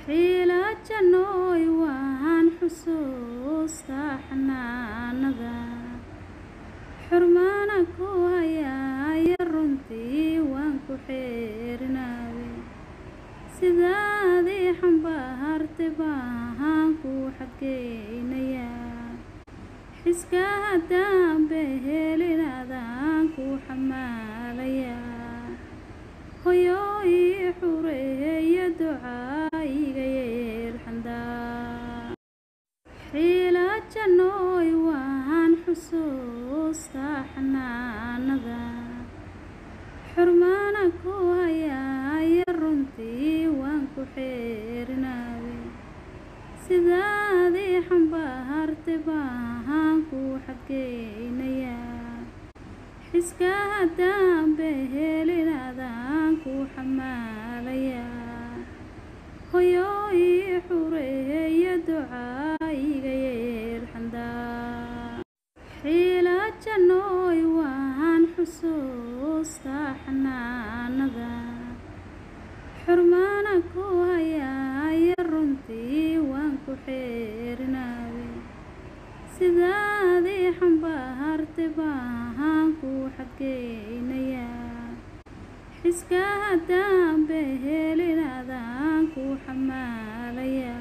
حيلة جنوي وان حسوستا حناندا حرمانك وهيا يرنتي وان كحيرناوي سدادي حنبهرت باهان كو حقينيا حسكا هدام بهلينادان كو حماليا هيوي حوري دعائي غير حندا حيلة جنوي وان حسوستا حناندا حرمانك وهيا يرنتي وان كحيرناوي سدادي حنبهرت باهان كو حقينيا حسكا هدام بهلينادان كو حماليا هيوي حوري دعائي غير حندا حيلة جنوي وان حسوستا حناندا حرمانك وهيا يرنتي وان كحيرناوي سدادي حنبهرت باهان كو حقينيا حسكا هدام بهلينادان كو حماليا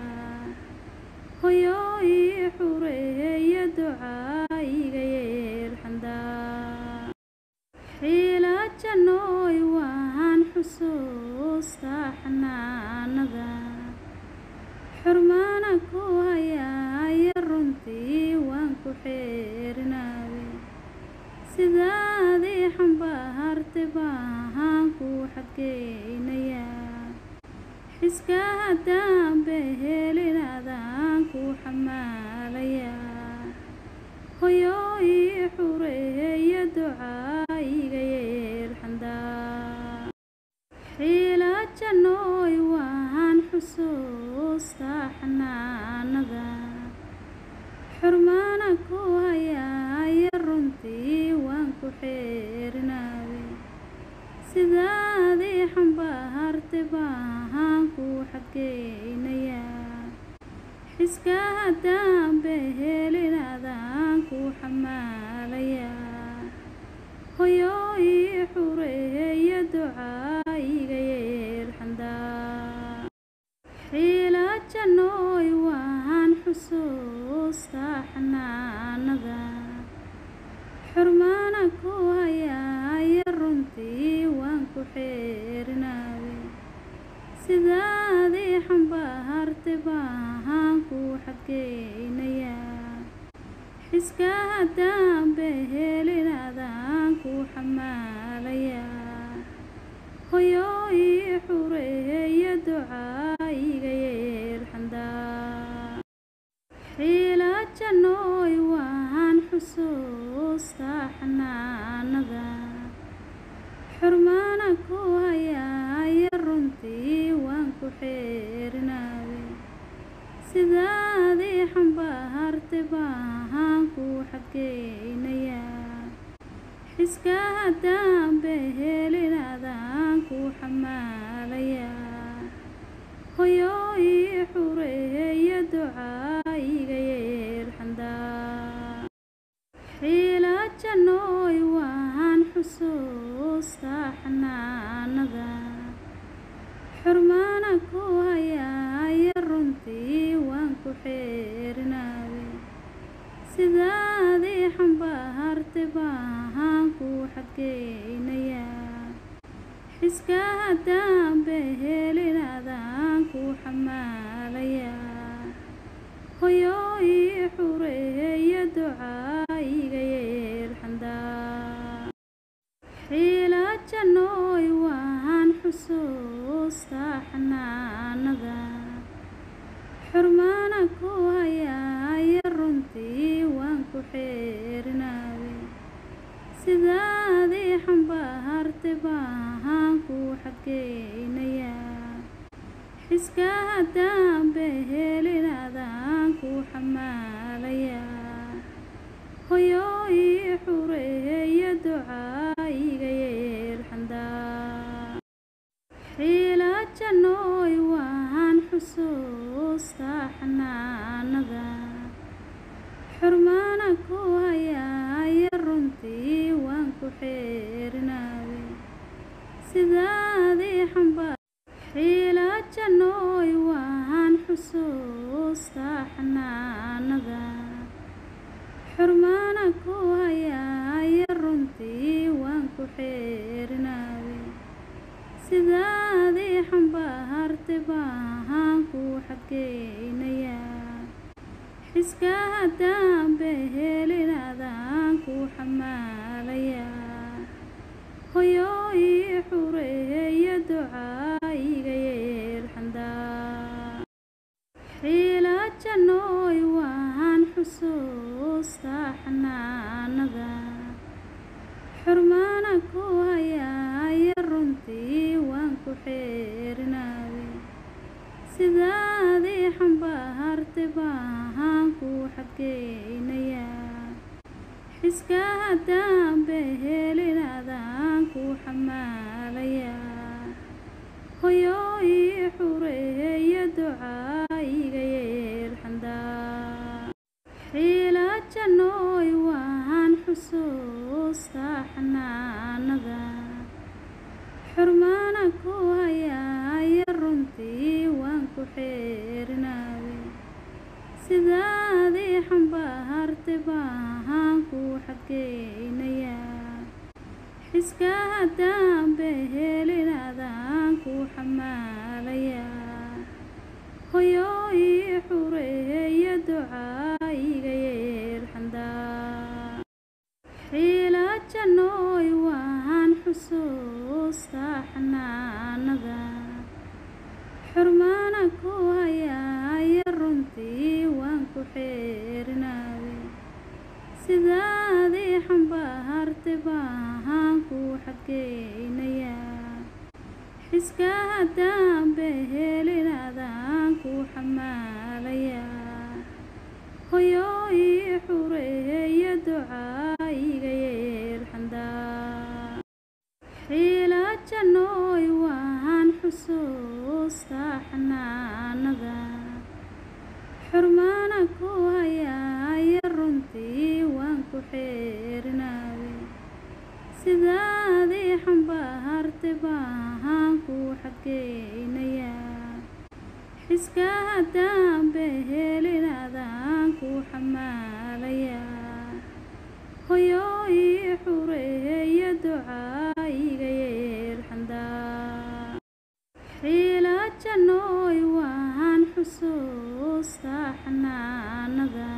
هيوي حوري دعائي غير حندا حيلة جنوي وان حسوستا حناندا حرمانك وهيا يرنتي وان كحيرناوي سدادي حنبهرت باهان كو حقينيا حسكا هدام بهلينادان كو حماليا هيوي حوري دعائي غير حندا حيلة جنوي وان حسوستا حناندا حرمانك وهيا يرنتي وان كحيرناوي سدادي حنبهرت باهان كو حقينيا حسكا هدام بهلينادان كو حماليا هيوي حوري دعائي غير حندا حيلة جنوي وان حسوستا حناندا حرمانك وهيا يرنتي وان كحيرناوي سدادي حنبهرت باهان كو حقينيا حسكا هدام بهلينادان كو حماليا هيوي حوري دعائي غير حندا حيلة جنوي وان حسوستا حناندا حرمانك وهيا يرنتي وان كحيرناوي سدادي حنبهرت باهان كو حقينيا حسكا هدام بهلينادان كو حماليا هيوي حوري دعائي غير حندا حيلة جنوي وان حسوستا حناندا حرمانك وهيا يرنتي وان كحيرناوي سدادي حنبهرت باهان كو حقينيا حسكا هدام بهلينادان كو حماليا هيوي حوري دعائي غير حندا حيلة جنوي وان حسوستا حناندا حرمانك وهيا يرنتي وان كحيرناوي سدادي حنبهرت باهان كو حقينيا حسكا هدام بهلينادان كو حماليا هيوي حوري دعائي غير حندا حيلة جنوي وان حسوستا jannooy waan xusuustaa xanaanada xurmaana ku hayaaya runtii waan ku xeerinaawe sidaadii xambaartay baan ku xageynayaa xiska haddaan behelin adaan ku xamaalayaa hoyooy xureeya ducaayiga yeelxandaa xiila jannooy waan xusuustaa xanaanada xurmaana ku hayaaya runtii waan ku xeerinaawe sidaadii xambaartay baan ku xageynayaa xiska haddaan behelin adaan ku xamaalayaa hoyooy xureeya ducaayiga yeelxandaa xiila jannooy waan xusuustaa xanaanada xurmaana ku hayaaya runtii waan ku xeerinaawe sidaadii xambaartay baan ku xageynayaa xiska haddaan behelin adaan ku xamaalayaa hoyooy xureeya ducaayiga yeelxandaa xiila jannooy waan xusuustaa xanaanada xurmaana ku hayaaya runtii waan ku xeerinaawe sidaadii xambaartay baan ku xageynayaa xiska haddaan behelin adaan ku xamaalayaa hoyooy xureeya ducaayiga yeelxandaa xiila jannooy waan xusuustaa xanaanada xurmaana ku hayaaya runtii waan ku xeerinaawe sidaadii xambaartay baan ku xageynayaa xiska haddaan behelin adaan ku xamaalayaa hoyooy xureeya ducaayiga yeelxandaa xiila jannooy waan xusuustaa xanaanada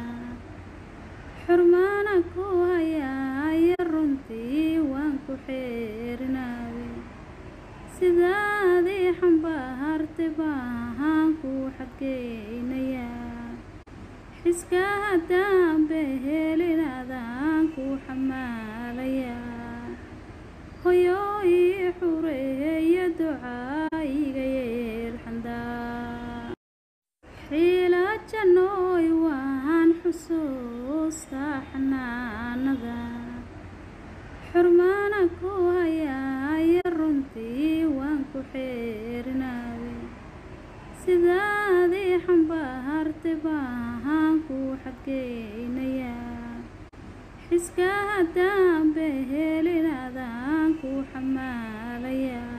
xurmaana ku hayaaya runtii waan ku xeerinaawe sidaadii xambaartay baan ku xageynayaa xiska haddaan behelin adaan ku xamaalayaa hoyooy xureeya ducaayiga yeelxandaa xiila jannooy waan xusuustaa xanaanada xurmaana ku hayaaya runtii waan ku xeerinaawe sidaadii xambaartay baan ku xageynayaa xiska haddaan behelin adaan ku xamaalayaa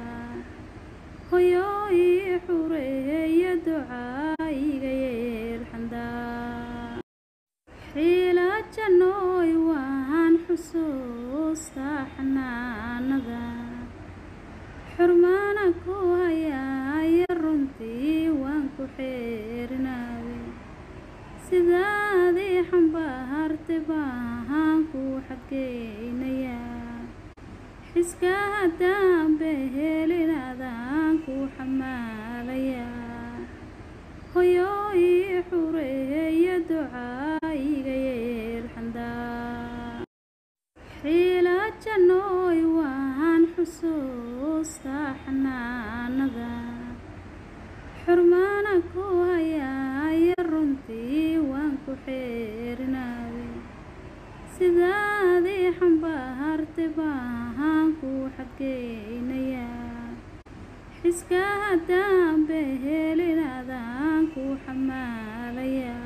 hoyooy xureeya ducaayiga yeelxandaa xiila jannooy waan xusuustaa xanaanada xurmaana ku hayaaya runtii waan ku xeerinaawe sidaadii xambaartay baan ku xageynayaa xiska haddaan behelin adaan ku xamaalayaa hoyooy xureeya ducaayiga yeelxandaa xiila jannooy waan xusuustaa xanaanada xurmaana ku hayaaya runtii waan ku xeerinaawe sidaadii xambaartay baan ku xageynayaa xiska haddaan behelin adaan ku xamaalayaa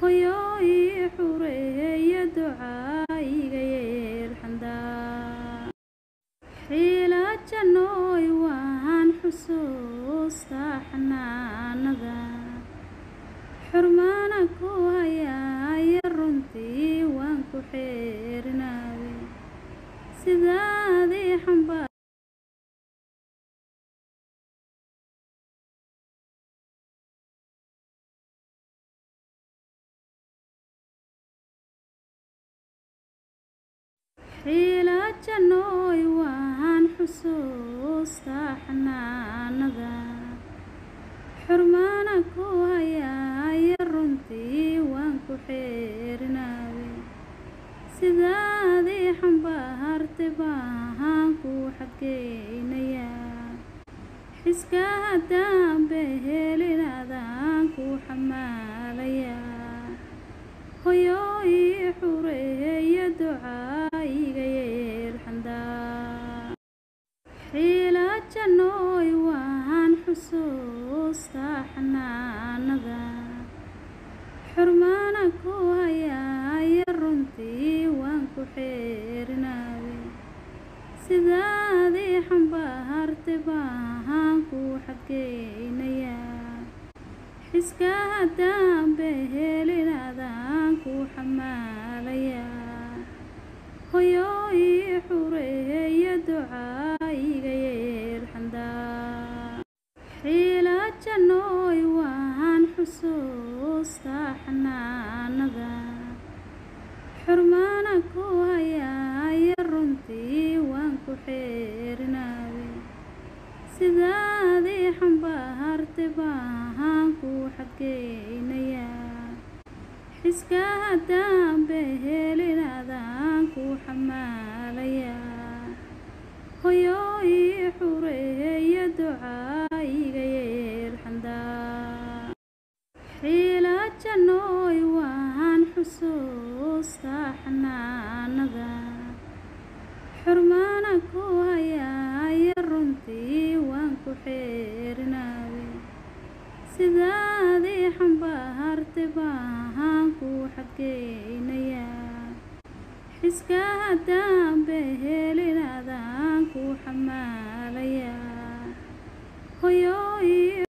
hoyooy xureeya ducaayiga yeelxandaa xiila jannooy waan xusuustaa xiila jannooy waan xusuustaa xanaanada xurmaana ku hayaaya runtii waan ku xeerinaawe sidaadii xambaartay baan ku xageynayaa xiska haddaan behelinaadaan ku xamaalayaa hoyo ii xureeya ducaa iga yeel xandaa xiila jannooy waan xusuustaa xanaanada xurmaana ku hayaaya runtii waan ku xeerinaawe sidaadii xambaartay baan ku xageynayaa xiska haddaan behelinaadaan ku xamaalayaa hoyo ii xureeya ducaa iga yeel xandaa xiila jannooy waan xusuustaa xanaanada xurmaana ku hayaaya runtii waan ku xeerinaawe sidaadii xambaartay baan ku xageynayaa xiska haddaan behelinaadaan ku xamaalayaa hoyo ii xureeya ducaa iga yeel xandaa xiila jannooy waan xusuustaa xanaanada xurmaana ku hayaaya runtii waan ku xeerinaawe sidaadii xambaartay baan ku xageynayaa xiska haddaan behelinaadaan ku xamaalayaa hoyo ii